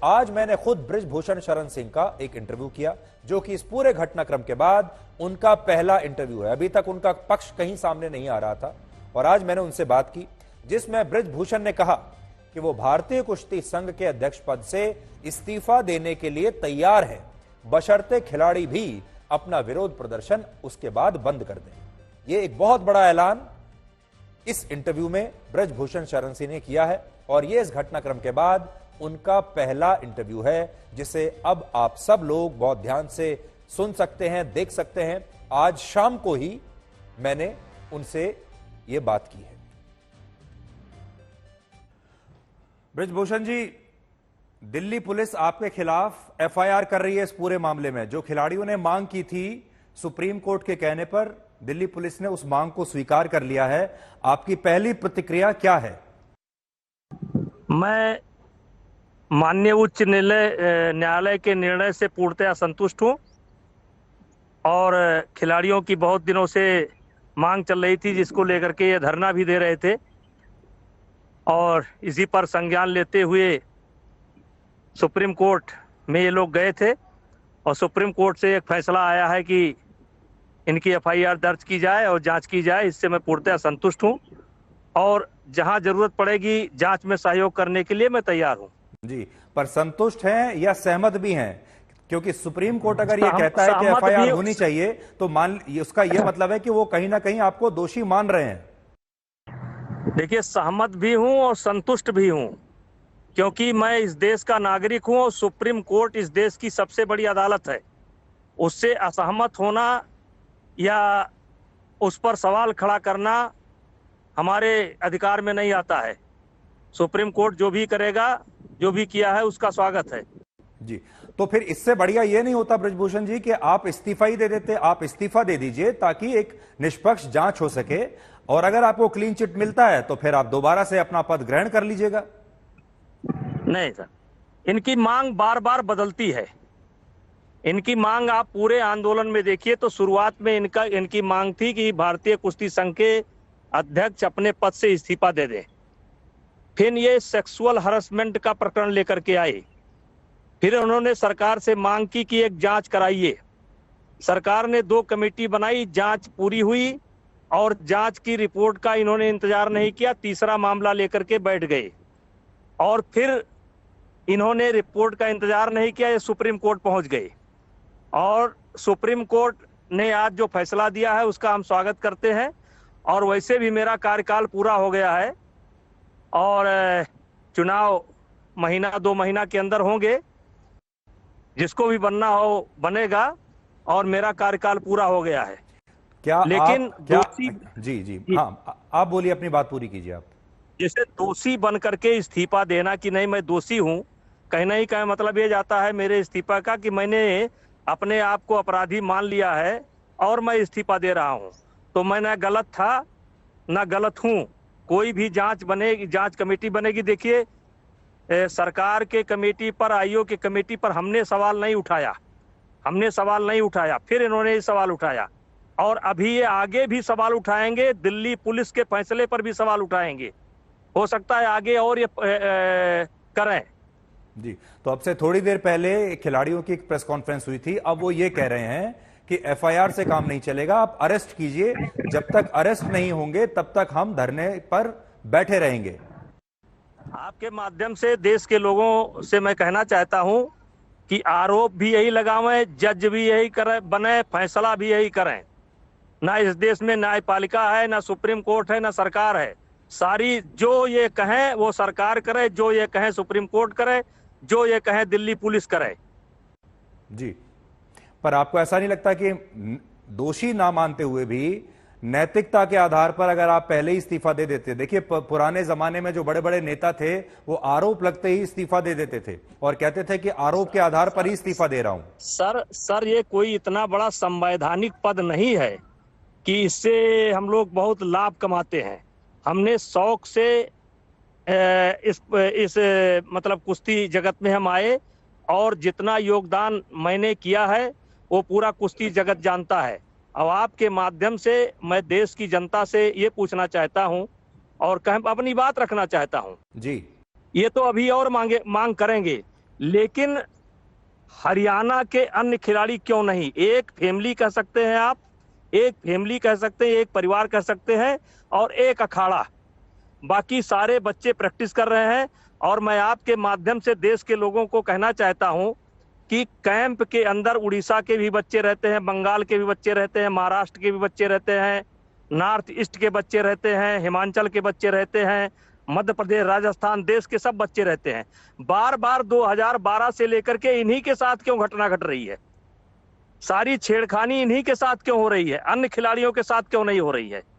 आज मैंने खुद बृजभूषण शरण सिंह का एक इंटरव्यू किया, जो कि इस पूरे घटनाक्रम के बाद उनका पहला इंटरव्यू है। अभी तक उनका पक्ष कहीं सामने नहीं आ रहा था और आज मैंने उनसे बात की, जिसमें बृजभूषण ने कहा कि वो भारतीय कुश्ती संघ के अध्यक्ष पद से इस्तीफा देने के लिए तैयार है, बशर्ते खिलाड़ी भी अपना विरोध प्रदर्शन उसके बाद बंद कर दें। यह एक बहुत बड़ा ऐलान इस इंटरव्यू में बृजभूषण शरण सिंह ने किया है और यह इस घटनाक्रम के बाद उनका पहला इंटरव्यू है, जिसे अब आप सब लोग बहुत ध्यान से सुन सकते हैं, देख सकते हैं। आज शाम को ही मैंने उनसे यह बात की है। बृजभूषण जी, दिल्ली पुलिस आपके खिलाफ एफआईआर कर रही है इस पूरे मामले में। जो खिलाड़ियों ने मांग की थी, सुप्रीम कोर्ट के कहने पर दिल्ली पुलिस ने उस मांग को स्वीकार कर लिया है। आपकी पहली प्रतिक्रिया क्या है? मैं माननीय उच्च न्यायालय के निर्णय से पूर्णतः संतुष्ट हूं और खिलाड़ियों की बहुत दिनों से मांग चल रही थी, जिसको लेकर के ये धरना भी दे रहे थे और इसी पर संज्ञान लेते हुए सुप्रीम कोर्ट में ये लोग गए थे और सुप्रीम कोर्ट से एक फैसला आया है कि इनकी एफआईआर दर्ज की जाए और जांच की जाए। इससे मैं पूर्णतः संतुष्ट हूं और जहां जरूरत पड़ेगी जांच में सहयोग करने के लिए मैं तैयार हूं। जी, पर संतुष्ट हैं या सहमत भी हैं? क्योंकि सुप्रीम कोर्ट अगर ये कहता है कि एफआईआर होनी चाहिए तो उसका ये मतलब है कि वो कहीं ना कहीं आपको दोषी मान रहे हैं। देखिए, सहमत भी हूं और संतुष्ट भी हूं, क्योंकि मैं इस देश का नागरिक हूं और सुप्रीम कोर्ट इस देश की सबसे बड़ी अदालत है। उससे असहमत होना या उस पर सवाल खड़ा करना हमारे अधिकार में नहीं आता है। सुप्रीम कोर्ट जो भी करेगा, जो भी किया है, उसका स्वागत है। जी, तो फिर इससे बढ़िया ये नहीं होता बृजभूषण जी कि आप इस्तीफा ही दे देते? आप इस्तीफा दे दीजिए ताकि एक निष्पक्ष जांच हो सके और अगर आपको क्लीन चिट मिलता है तो फिर आप दोबारा से अपना पद ग्रहण कर लीजिएगा। नहीं सर, इनकी मांग बार बार बदलती है। इनकी मांग आप पूरे आंदोलन में देखिए तो शुरुआत में इनकी मांग थी कि भारतीय कुश्ती संघ के अध्यक्ष अपने पद से इस्तीफा दे दें। फिर ये सेक्सुअल हरासमेंट का प्रकरण लेकर के आए। फिर उन्होंने सरकार से मांग की कि एक जांच कराइए। सरकार ने 2 कमेटी बनाई, जांच पूरी हुई और जांच की रिपोर्ट का इन्होंने इंतजार नहीं किया, तीसरा मामला लेकर के बैठ गए और फिर इन्होंने रिपोर्ट का इंतजार नहीं किया, ये सुप्रीम कोर्ट पहुंच गए और सुप्रीम कोर्ट ने आज जो फैसला दिया है उसका हम स्वागत करते हैं। और वैसे भी मेरा कार्यकाल पूरा हो गया है और चुनाव महीना 2 महीना के अंदर होंगे, जिसको भी बनना हो बनेगा और मेरा कार्यकाल पूरा हो गया है। क्या लेकिन दोषी? जी, हाँ, आप बोलिए, अपनी बात पूरी कीजिए आप। जैसे दोषी बन करके इस्तीफा देना कि नहीं मैं दोषी हूं, कहीं ना कहीं मतलब ये जाता है मेरे इस्तीफा का कि मैंने अपने आप को अपराधी मान लिया है और मैं इस्तीफा दे रहा हूं। तो मैं ना गलत था ना गलत हूं। कोई भी जांच बनेगी, जांच कमेटी बनेगी। देखिए, सरकार के कमेटी पर, आईओ के कमेटी पर हमने सवाल नहीं उठाया, फिर इन्होंने ये सवाल उठाया और अभी ये आगे भी सवाल उठाएंगे। दिल्ली पुलिस के फैसले पर भी सवाल उठाएंगे। हो सकता है आगे और ये करें। जी, तो अब से थोड़ी देर पहले खिलाड़ियों की एक प्रेस कॉन्फ्रेंस हुई थी। अब वो ये कह रहे हैं कि एफआईआर से काम नहीं चलेगा, आप अरेस्ट कीजिए। जब तक अरेस्ट नहीं होंगे तब तक हम धरने पर बैठे रहेंगे। आपके माध्यम से देश के लोगों से मैं कहना चाहता हूं कि आरोप भी यही लगावें, जज भी यही करें, बने, फैसला भी यही करें। ना इस देश में न्यायपालिका है, ना सुप्रीम कोर्ट है, ना सरकार है। सारी जो ये कहें वो सरकार करे, जो ये कहें सुप्रीम कोर्ट करे, जो ये कहें दिल्ली पुलिस करे। जी, पर आपको ऐसा नहीं लगता कि दोषी ना मानते हुए भी नैतिकता के आधार पर अगर आप पहले ही इस्तीफा दे देते? देखिए, पुराने जमाने में जो बड़े बड़े नेता थे वो आरोप लगते ही इस्तीफा दे देते थे और कहते थे कि आरोप के आधार पर ही इस्तीफा दे रहा हूं। सर ये कोई इतना बड़ा संवैधानिक पद नहीं है कि इससे हम लोग बहुत लाभ कमाते हैं। हमने शौक से इस मतलब कुश्ती जगत में हम आए और जितना योगदान मैंने किया है वो पूरा कुश्ती जगत जानता है। अब आपके माध्यम से मैं देश की जनता से ये पूछना चाहता हूं और अपनी बात रखना चाहता हूं। जी, ये तो अभी और मांग करेंगे लेकिन हरियाणा के अन्य खिलाड़ी क्यों नहीं? एक फैमिली कह सकते हैं आप, एक फैमिली कह सकते हैं, एक परिवार कह सकते हैं, और एक अखाड़ा, बाकी सारे बच्चे प्रैक्टिस कर रहे हैं। और मैं आपके माध्यम से देश के लोगों को कहना चाहता हूं कि कैंप के अंदर उड़ीसा के भी बच्चे रहते हैं, बंगाल के भी बच्चे रहते हैं, महाराष्ट्र के भी बच्चे रहते हैं, नॉर्थ ईस्ट के बच्चे रहते हैं, हिमाचल के बच्चे रहते हैं, मध्य प्रदेश, राजस्थान, देश के सब बच्चे रहते हैं। बार बार 2012 से लेकर के इन्हीं के साथ क्यों घटना घट रही है? सारी छेड़खानी इन्हीं के साथ क्यों हो रही है? अन्य खिलाड़ियों के साथ क्यों नहीं हो रही है?